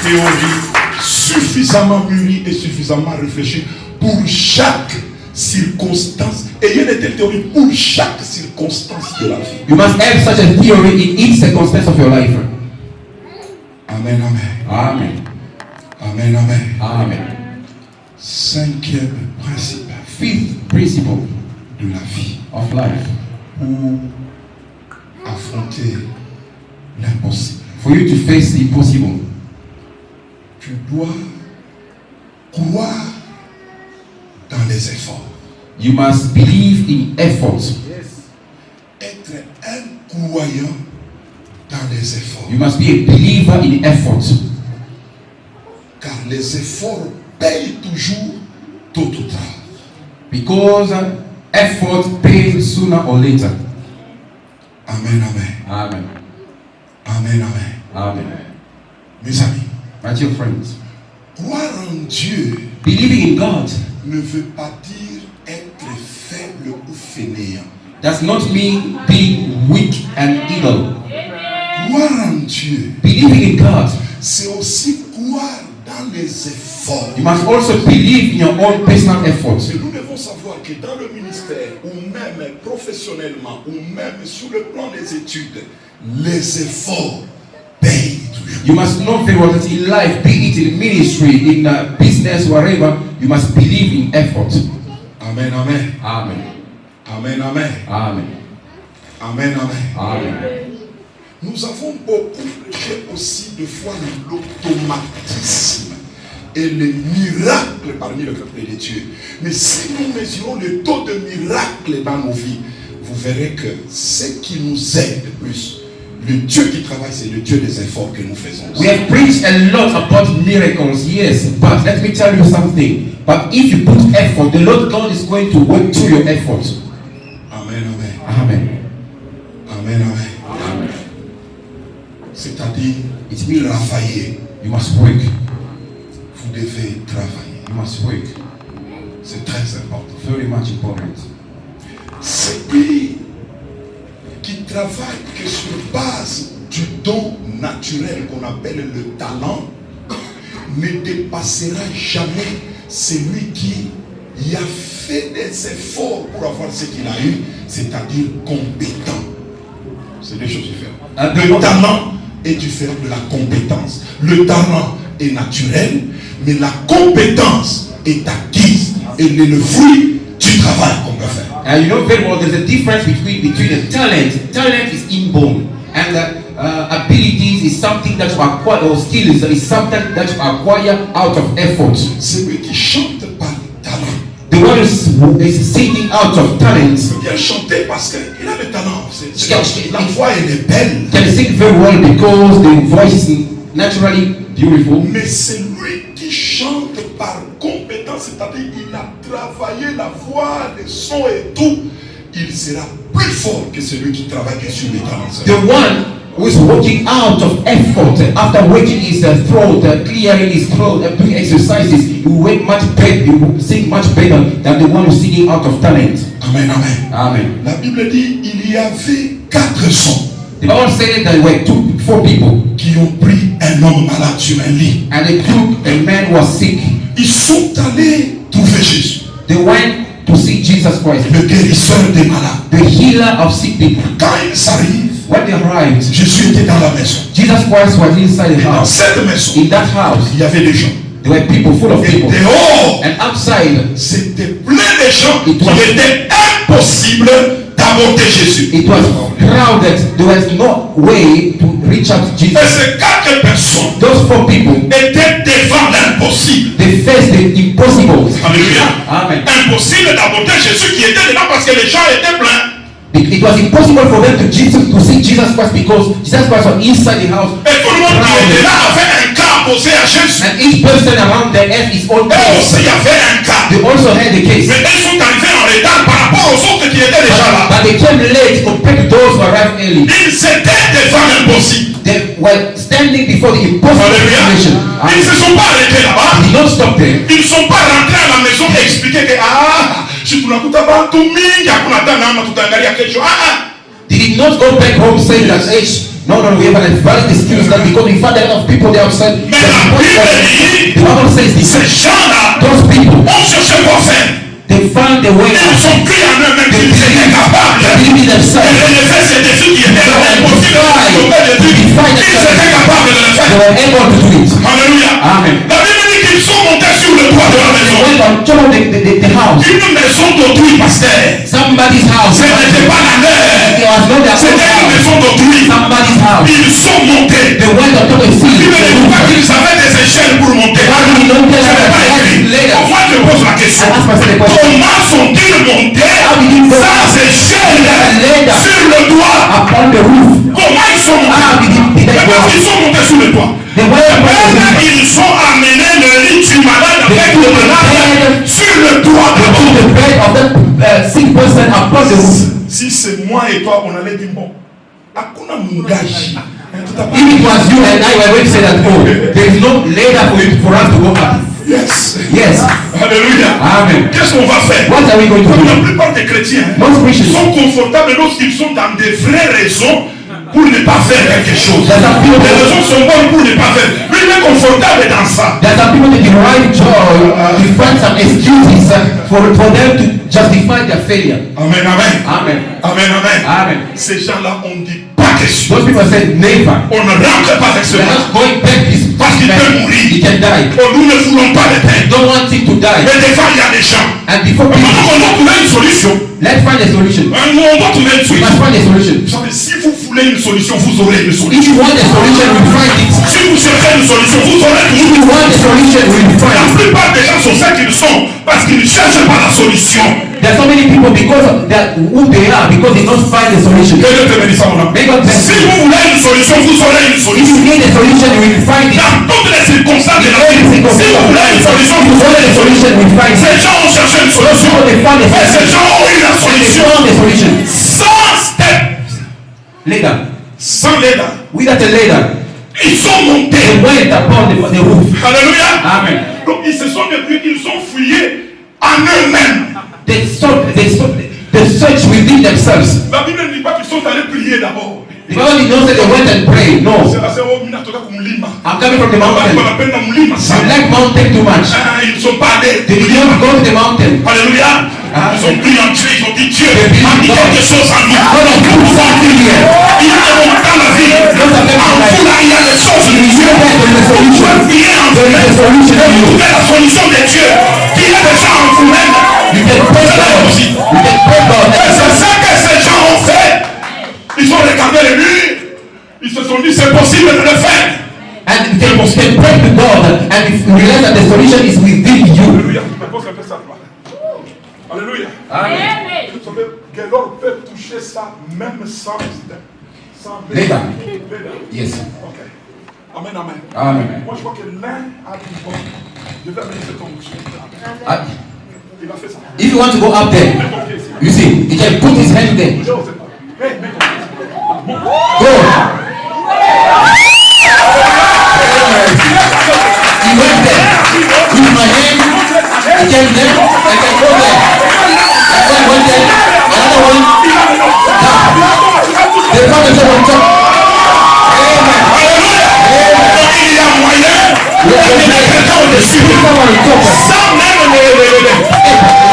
Théorie suffisamment mûri et suffisamment réfléchi pour chaque circonstance. Ayez des théories pour chaque circonstance de la vie. You must have such a theory in each circumstance of your life. Amen, amen. Amen. Amen, amen. Amen. Cinquième principe Fifth principle de la vie of life. pour affronter l'impossible. For you to face the impossible, Tu dois croire dans les efforts. you must believe in effort. Être un croyant dans les efforts. You must be a believer in effort. Car les efforts payent toujours tôt ou tard. Because effort pays sooner or later. Amen, amen. Amen. Amen, amen. Amen. Mes amis, My dear friends, croire en Dieu believing in God ne veut pas dire être faible ou fainéant. does not mean being weak and idle. Croire en Dieu, Believing in God, c'est aussi croire dans les efforts. you must also believe in your own personal efforts. Et nous devons savoir que dans le ministère, ou même professionnellement, ou même sur le plan des études, les efforts payent toujours. You must know very well that in life, be it in ministry, in business, wherever, you must believe in effort. Amen, amen. Amen. Amen, amen. Amen. Amen, amen. Amen. Nous avons beaucoup prêché aussi de fois l'automatisme et les miracles parmi le peuple de Dieu. Mais si nous mesurons le taux de miracles dans nos vies, vous verrez que ce qui nous aide le plus, le Dieu qui travaille, c'est le Dieu des efforts que nous faisons. We have preached a lot about miracles, yes, but let me tell you something. But if you put effort, the Lord God is going to work through your effort. Amen, amen. Amen. Amen, amen. Amen. C'est-à-dire, It means travailler. you must work. Vous devez travailler. You must work. C'est très important. Very much important. Celui qui travaille que sur base du don naturel qu'on appelle le talent ne dépassera jamais celui qui y a fait des efforts pour avoir ce qu'il a eu, c'est-à-dire compétent. C'est deux choses différentes. Le talent est différent de la compétence. Le talent est naturel, mais la compétence est acquise et le fruit du travail qu'on peut faire. And you know very well there's a difference between the talent. Talent is inborn, and abilities is something that you acquire, or skills is something that you acquire out of effort. Celui qui chante par talent, The one who is singing out of talent il a chanté parce qu'il a le talent. La voix elle est belle. can sing very well because the voice is naturally beautiful. Mais celui qui chante par compétence, c'est-à-dire il a travaillé la voix, le son et tout, il sera plus fort que celui qui travaille sur les talents. The one who is working out of effort after working his throat, clearing his throat, doing exercises, he will work much better, he will sing much better than the one who's singing out of talent. Amen, amen. Amen. La Bible dit il y avait 400 The Bible said that there were four people, qui ont pris un homme malade sur un lit. and they took a man who was sick. Ils sont allés trouver Jésus, They went to see Jesus Christ, le guérisseur des malades. the healer of sick people. Quand ils arrivent, When they arrived, Jésus était dans la maison. Jesus Christ was inside the Et dans house. cette maison, In that house, il y avait des gens. there were people, full of Et people. dehors, And outside, c'était plein de gens It qui was- étaient impossible d'aborder Jésus. it was crowded. There was no way to reach out to Et Jesus. ces 4 personnes Those four people, étaient devant l'impossible. they faced the impossible. Alléluia. Amen. Impossible d'aborder Jésus qui était dedans parce que les gens étaient pleins. It was impossible for them to see Jesus Christ because Jesus Christ was inside the house. Et tout le monde qui était là avait un cas posé à Jésus. And each person around them had his own Et case. aussi il y avait un cas. They also had the case. Mais ils sont arrivés en retard par rapport aux autres qui étaient déjà là. But they came late compared to those who arrived early. Ils étaient devant l'impossible. They were standing before the impossible Alléluia. situation. Ils ne se sont pas arrêtés là-bas. They did not stop there. Ils ne sont pas rentrés à la maison et expliqué que si tunakuta bantu mingi hakuna hata namna tutaangalia kesho. They did not go back home saying that, hey, No, we have a valid excuse that because we find a lot of people there outside. Mais la Bible dit, The Bible says this. ces gens-là Those people, ont cherché quoi faire. they find a way Ils out. sont cru en eux-mêmes qu'ils étaient capables They believe in de themselves. relever ces défis qui étaient impossibles de sauver de Dieu. Ils étaient capables de le They faire. were able to do it. Alléluia. Amen. La Bible dit qu'ils sont montés sur le toit de la They maison. went on top of the house. Une maison d'autrui, pasteur. Somebody's house. Ce n'était pas la It leur. was not their own C'était une house. maison d'autrui. Somebody's house. Ils sont montés. They went on top of the Il ne field. dit pas qu'ils avaient des échelles pour monter. Why do we don't tell Ce us n'est pas that écrit. later? Moi, je pose la question. I ask myself the question. Comment sont-ils montés How did you go sans échelles later sur le toit? upon the roof? Comment ils sont How montés? did they Mais go? quand ils sont montés sur le toit, They went upon the même roof. ils ont amené le lit du malade avec le malade sur le toit They d'abord. put the bed of that sick person upon the roof. Si c'est moi et toi, on allait dire bon, hakuna mungaji. If it was you and I, we were going to say that, oh, there is no ladder for us to go up. Yes. Yes. Alléluia. Amen. Qu'est-ce qu'on va faire? What are we going to Comme la do? plupart des chrétiens Most Christians, sont confortables lorsqu'ils sont dans des vraies raisons pour ne pas faire quelque chose. There's some people Les that- raisons sont bonnes pour ne pas faire. Lui, il est confortable dans ça. there are some people that derive joy to find some excuses for them to justify their failure. Amen, amen. Amen. Amen, amen. Amen. Ces gens-là, on ne dit pas question. Those people say never. On ne rentre pas avec ce They're mal. not going back this Parce qu'il peut mourir. He can die. Oh, nous ne voulons pas le peine. Don't want him to die. Mais des fois, il y a des gens. And before Mais people, maintenant, on doit trouver une solution. let's find a solution. On doit trouver une We must solution. find a solution. Vous savez, si vous voulez une solution, vous aurez une If solution. you want a solution, we'll find it. Si vous cherchez une solution, vous aurez If toujours. you want a solution, we'll find La it. plupart des gens sont ceux qu'ils sont parce qu'ils ne cherchent pas la solution. There are so many people because of that who they are because they don't find a solution. Que Dieu te bénisse, mon âme. May God bless Si you. vous voulez une solution, vous aurez une If solution. you need a solution, you will find it. Dans toutes les circonstances de la Every vie, single si vous voulez une solution, If you vous want aurez a une solution. solution, you will find Ces it. gens ont cherché une Those solution. people, they found a Et ces solution. gens ont eu la They solution. found a solution. Sans step, Later, sans l'aide, without a ladder, ils sont they montés. went upon the roof. Alléluia. Amen. Donc ils se sont débrouillés, ils ont fouillé en eux-mêmes. They searched within themselves. La Bible ne dit pas qu'ils sont allés prier d'abord. The Bible did not say they went and prayed. No. C'est oh, minatoka kumlima. I'm coming from the On mountain. appelle la mlima ça. You like mountain too much. Ah, ils ne sont pas allés. They did not go to the mountain. Alléluia. Ah. Ils ont pris en Dieu, ils ont dit Dieu They believe a mis God. quelque chose en nous. God has put something here. Il y a des moments dans la vie. Those are En people vous like là, il y a des choses you de Dieu. know that there is a Vous solution. pouvez prier en There is a vous-même. solution in you. Trouver la solution de Dieu qui est déjà en vous-même. You can pray God. You can pray God. Et c'est ça que ces gens ont fait. Ils ont regardé les murs. Ils se sont dit c'est possible de le faire. And you can pray to God and if you realize that the solution is within you. Alléluia. Mais pose un peu ça là. Alléluia. Amen. Vous savez que l'or peut toucher ça même sans Later. Yes. Ok. Amen, amen. Amen. Moi je vois que l'un a dit bon, je vais amener cette onction. Il a fait ça. If you want to go up there, you see, he can put his hand there. Je sais pas. Mais Go. He went there. With my hand, he came there, I can go there. And then went there, another one. They found the on top. Amen. donc il y a moyen de mettre quelqu'un au-dessus. Someone on top. Sans même le ladder.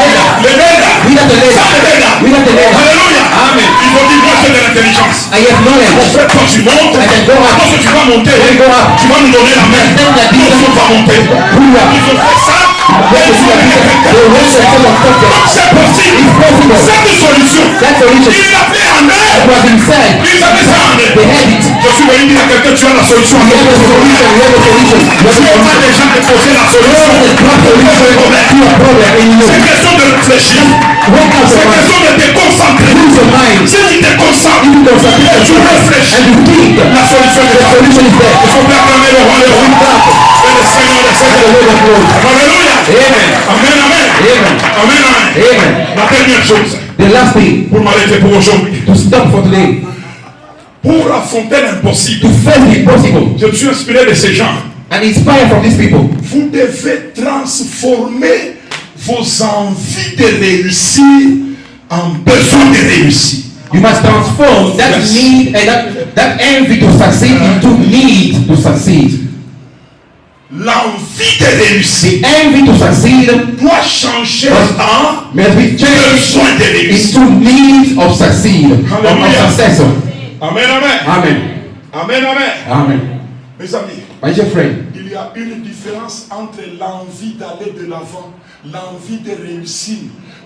Without the ladder. Without the ladder. Alléluia. Amen. Ils ont dit moi j'ai de l'intelligence. I have knowledge. Quand tu montes, I can go up. lorsque tu vas monter, I go up. tu vas nous donner la main. Lorsque on va monter. Ils ont fait ça. Et ils ont mis quelqu'un. Donc c'est possible. Cette solution, That solution il l'a fait en eux. was inside. Ils avaient ça en eux. They had it. Je suis venu dire à quelqu'un tu as la solution. We have a solution. We have a solution. We have a Tu n'as pas solution. déjà déposé la God solution. has brought solution to a problem in you. C'est question de réfléchir. Wake up C'est your mind. question de te concentrer. Use your mind. Si tu te concentres, If you concentrate et tu réfléchis, and you think, la solution est the là. solution is there. Il faut bien acclamer le roi des rois. Et le Seigneur des The Seigneurs. Lord of Lords. Alléluia. Amen. Amen, amen. Amen. Amen, amen. Amen. La dernière chose, The last thing pour m'arrêter pour aujourd'hui, to stop for today, pour affronter l'impossible, to face the impossible je suis inspiré de ces gens. and inspire from these people. Vous devez transformer vos envies de réussir en besoin de réussir. You must transform that Yes. need and that envy to succeed into need to succeed. L'envie de réussir The envy to succeed doit changer en must be changed besoin de réussir. into need of succeed, of Hallelujah. success. Amen, amen. Amen. Amen, amen. Amen. Mes amis, My dear friend, il y a une différence entre l'envie d'aller de l'avant, l'envie de réussir,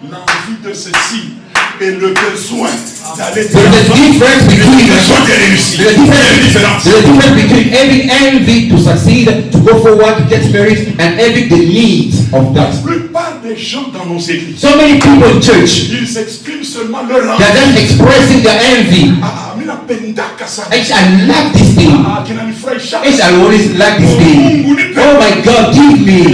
l'envie de ceci et le besoin d'aller de there's a l'avant. difference between Le besoin de réussir. there's a Il y a une difference, différence. there's a difference between having envy to succeed, to go forward, to get married, and having the need of La that. plupart des gens dans nos églises, So many people in church, ils expriment seulement leur they're envie. just expressing their envy. Mina pendaka sana. I like this thing. Kina nifurahisha. I always like this thing. Oh my God, give me.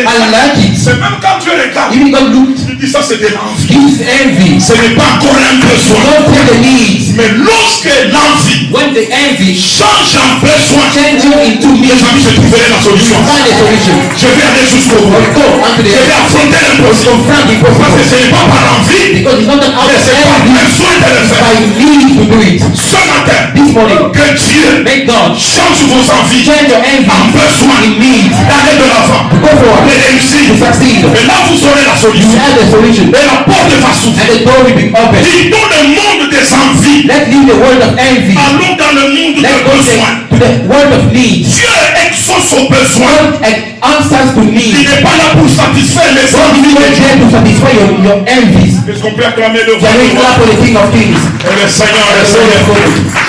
I like it. C'est même quand tu regardes, Even God looked, tu dis ça c'est de l'envie. this envy. Ce n'est pas encore un besoin. Don't take the needs. Mais lorsque l'envie When the envy change en besoin, changes into les need, amis, je trouverai la solution. find a solution. Je vais aller jusqu'au bout. Or go unto the Je vais end. affronter l'impossible. Confront the Parce que impossible. ce n'est pas par envie, Because it's not an out mais of c'est par envy, besoin de le it's faire. by need to do it. Ce matin, This morning, que Dieu make God change vos envies change your envy en besoin in need. d'aller de l'avant, Go forward. de réussir. To succeed. Et là, vous aurez la You solution. have the solution. Et la porte va s'ouvrir. And the door will be open. Dis dans le monde des envies, Let's leave the world of envy. allons dans le monde Let's des go besoins. to the world of need. Dieu exauce aux besoins. God answers to Il need. n'est pas là pour satisfaire les God is envies not des gens. there to satisfy your envies. Est-ce qu'on peut acclamer le Can we clap for the King of Kings? Et le Seigneur, And le the Lord Seigneur. of Lords.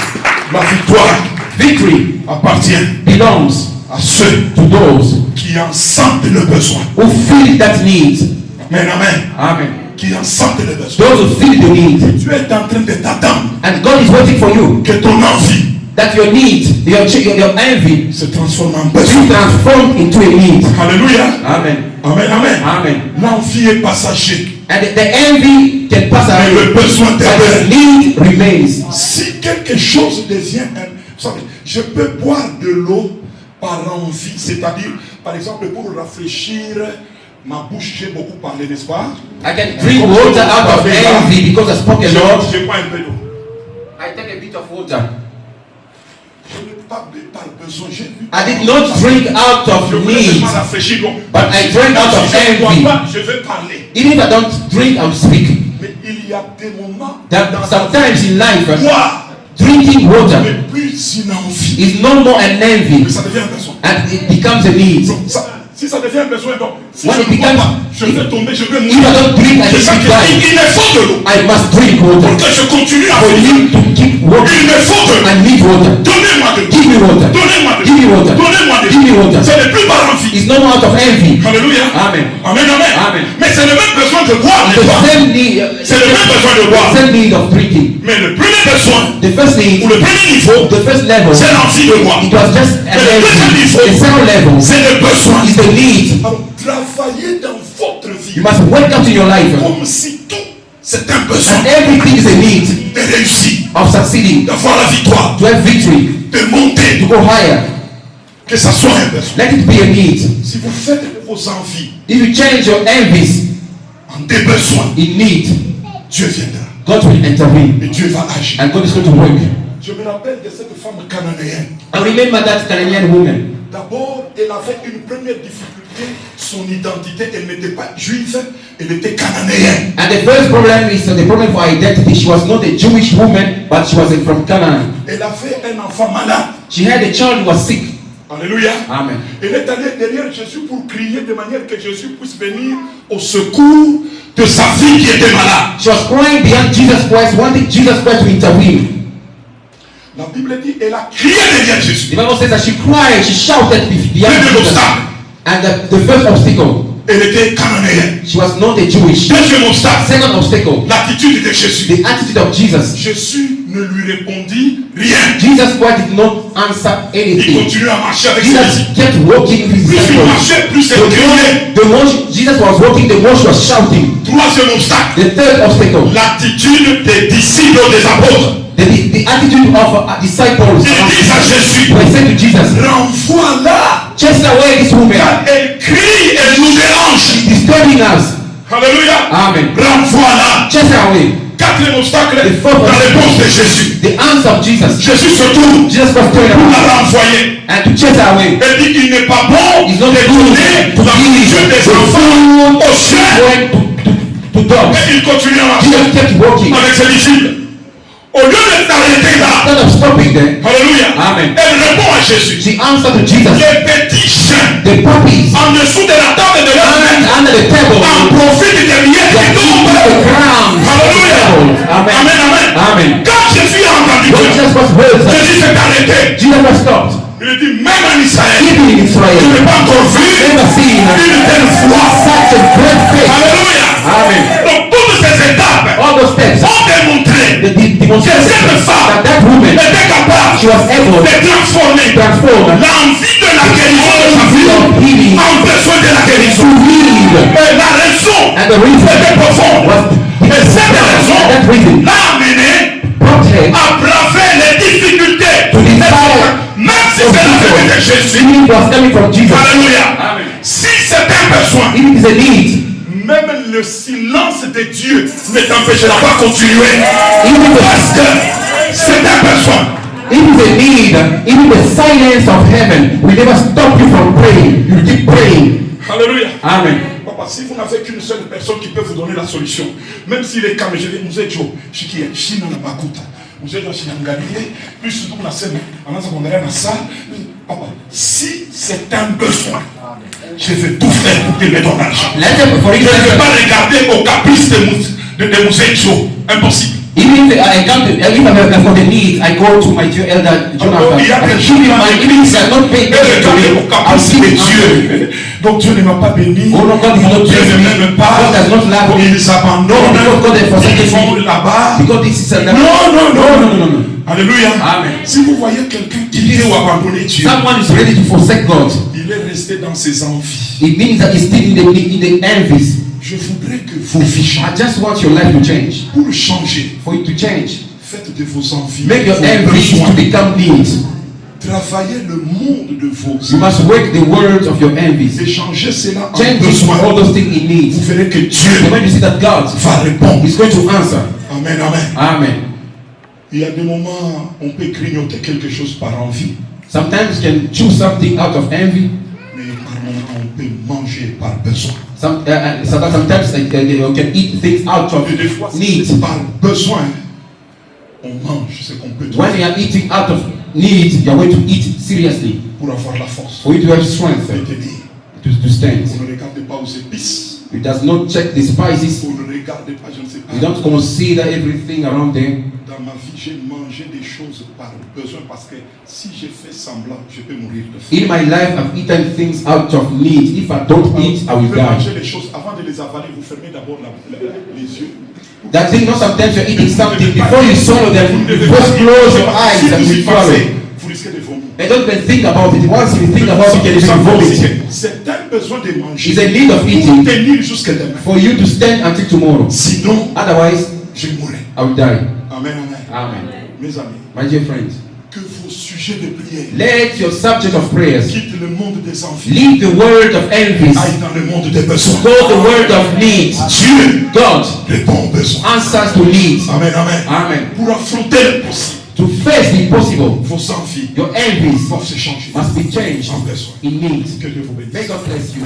La victoire Victory appartient belongs à ceux to those qui en sentent le besoin. who feel that need. Amen, amen. Amen. Qui en sentent le besoin. Those who feel the need. Tu es en train de t'attendre And God is waiting for you. que ton envie That your need, your envy, se transforme en be besoin. transformed into a need. Alléluia. Amen. Amen, amen. Amen. L'envie est passager. And the envy can pass Mais away, le besoin but the demeure. need remains. Si quelque chose devient vous savez, je peux boire de l'eau par envie, c'est-à-dire, par exemple, pour rafraîchir ma bouche, j'ai beaucoup parlé, n'est-ce pas? I can drink water out of envy because I spoke a lot. Je bois un peu d'eau. I take a bit of water. Je n'ai pas bu par besoin, j'ai bu. I did not drink out Je of voulais need. seulement rafraîchir l'eau. But I drank out of Si je ne bois envy. pas, je vais parler. Even if I don't drink, I'll speak. Mais il y a des moments That dans sometimes in life, boire drinking water n'est plus une envie. is no more an envy, Mais ça devient un besoin. and it becomes a need. Donc, si ça devient un besoin, donc, si When je it ne bois becomes- pas, je vais tomber, je vais If I mourir. don't drink, I C'est ça just que die. il me faut de l'eau. I must drink Pour water. que je continue à For vivre. you to keep walking, Il me faut de l'eau. I need water. Donnez-moi de l'eau. Give me water. Donnez-moi de Give me l'eau. water. Donnez-moi de Give me l'eau. water. Ce n'est plus par envie. It's no more out of envy. Alléluia. Amen. Amen, amen. Amen. Mais c'est le même besoin de boire, The n'est-ce pas? same need, C'est le même besoin de boire. same need of drinking. Mais le premier besoin, The first need, ou le premier niveau, the first level, c'est l'envie de boire. it was just an Mais le deuxième envy. niveau, The second level c'est le besoin. is the need. Alors, travaillez dans votre vie You must wake up to your life, comme si tout, c'est un besoin and everything is a need de réussir, of succeeding, d'avoir la victoire, to have victory, de monter, to go higher. que ça soit un besoin. Let it be a need. Si vous faites de vos envies If you change your envies en des besoins, in need, Dieu viendra God will intervene, et Dieu va agir. and God is going to work. Je me rappelle de cette femme cananéenne. I remember that Canadian woman. D'abord, elle avait une première difficulté, son identité, elle n'était pas juive, elle était cananéenne. And the first problem is the problem for identity. She was not a Jewish woman, but she was from Canaan. Elle avait un enfant malade. She had a child who was sick. Alléluia. Amen. Elle est allée derrière Jésus pour crier de manière que Jésus puisse venir au secours de sa fille qui était malade. She was crying behind Jesus Christ, wanting Jesus Christ to intervene. La Bible dit, elle a crié derrière Jésus. The Bible says that she cried, she shouted behind Deuxième Jesus. obstacle, And the first obstacle, elle était cananéenne. she was not a Jewish. Deuxième obstacle, Second obstacle, l'attitude de Jésus. the attitude of Jesus. Jésus ne lui répondit rien. Jesus Christ did not answer Il anything. continue à marcher avec ses Jesus disciples. kept walking with his Plus il disciples. marchait, plus elle criait. The more Jesus was walking, the more she was shouting. Troisième obstacle, The third obstacle, l'attitude des disciples, des apôtres. the attitude of disciples. Ils disent à Jésus, They said to Jesus, renvoie-la. chase away this woman. Car elle crie, elle nous dérange. She's disturbing us. Alléluia. Amen. Renvoie-la. Chase her away. Quatrième obstacle, The fourth la réponse de Jésus. The answer of Jesus. Jésus se tourne Jesus was turning pour around la renvoyer. and to chase her away. Elle dit qu'il n'est pas bon It's not de donner good to la give nourriture des enfants aux chiens. to dogs. Et il continue à marcher Jesus kept walking. avec ses disciples. Au lieu de s'arrêter là, Instead of stopping there, alléluia, Amen. elle répond à Jésus. she answered to Jesus. Les petits chiens The puppies en dessous de la table de leur maître under the table, en profitent des miettes they qui eat tombent. the crumbs. Alléluia. Amen. Amen, amen. Amen. Quand Jésus a entendu When ça, Jesus was heard, Jésus s'est arrêté. Jesus was stopped. Il a dit, même en Israël, Even in je Israel, n'ai pas encore vu never seen une telle foi. such a great faith. Alléluia. Amen. Donc toutes ces étapes All those steps, ont démontré the que demonstration cette femme that woman, était capable she was able de to transformer transform l'envie de la guérison de sa fille of healing en besoin de la to guérison. heal. Et la raison And the reason était profonde. was Et cette raison that reason l'a amené brought her à braver les difficultés. to decide Même si c'est la venue de Jésus. healing was coming from Jesus. Alléluia. Amen. Si c'est un besoin, If it is a need, même le silence de Dieu ne t'empêchera pas de continuer. even Parce the, que c'est un besoin. if it is a need, even the silence of heaven will never stop you from praying. You keep praying. Alléluia. Amen. Papa, si vous n'avez qu'une seule personne qui peut vous donner la solution, même s'il est calme, je vais nous aider. Shikia, Shina na Bakuta. Nous aider à Shinangalie, plus surtout la scène, en ce qu'on est dans ça. Papa, si c'est un besoin, je vais tout faire pour qu'il me donne l'argent. Let them, for Je ne vais example, pas regarder au caprice de Mouzecho. Impossible. even if I come to, if I've got the need, I go to my dear elder Jonathan. Il y a I des give him my, even if I don't pay Et attention to regardez him, au I'll caprice give de him answer. Dieu. Donc Dieu ne m'a pas béni. Oh no, God is not Dieu ne blessing me. m'aime pas. God does not love me. Ils abandonnent. Because God has forsaken Ils vont me. là-bas. Because this is a Non, non, non, no, no, no. Alléluia. Amen. Si vous voyez quelqu'un qui vient ou abandonner Dieu, Someone is ready to forsake God. il est resté dans ses envies. It means that he's still in the envies. Je voudrais que vos vies changent. I just want your life to change. Pour changer, For it to change. faites de vos envies Make your vos envies besoins. to become needs. Travaillez le monde de vos You must work the words of your envies. et changez cela en Change besoin. all those things in Vous needs. verrez que And Dieu when you see that God va répondre. is going to answer. Amen, amen. Amen. Il y a des moments où on peut grignoter quelque chose par envie, Sometimes you can choose something out of envy. mais par moments on peut manger par besoin. Sometimes you can eat things out of Et des fois, si need. c'est par besoin, on mange ce qu'on peut When trouver you are eating out of need, you are going to eat seriously pour avoir la force for you to have strength de tenir. to stand. Vous ne regardez pas aux épices, It does not check the spices. vous ne regardez pas, je ne sais You pas. don't consider everything around there. Dans ma vie, j'ai mangé des choses par besoin parce que si je fais semblant, je peux mourir de faim. In my life, I've eaten things out of need. If I don't eat, I Vous will pouvez manger die. les choses avant de les avaler, vous fermez d'abord les yeux. That thing, not sometimes you're eating something before you swallow them, you first close your eyes Si and vous you y swallow. pensez, vous risquez de vomir. And don't even think about it. Once you think about it, you can even vomit. C'est un besoin de manger. It's a need of Pour eating tenir jusqu'à demain. for you to stand until tomorrow. Sinon, Otherwise, je mourrai. I will die. Amen, amen. Amen. Mes amis, My dear friends, que vos sujets de prière let your subject of prayers quittent le monde des envies, leave the word of envies. aillent dans le monde des besoins. Go the word of needs. Dieu God répond aux besoins. answers to needs. Amen, amen. Amen. Pour affronter le possible, To face the impossible, vos envies your envies doivent se changer must be changed en besoin. in needs. Que Dieu vous bénisse. May God bless you.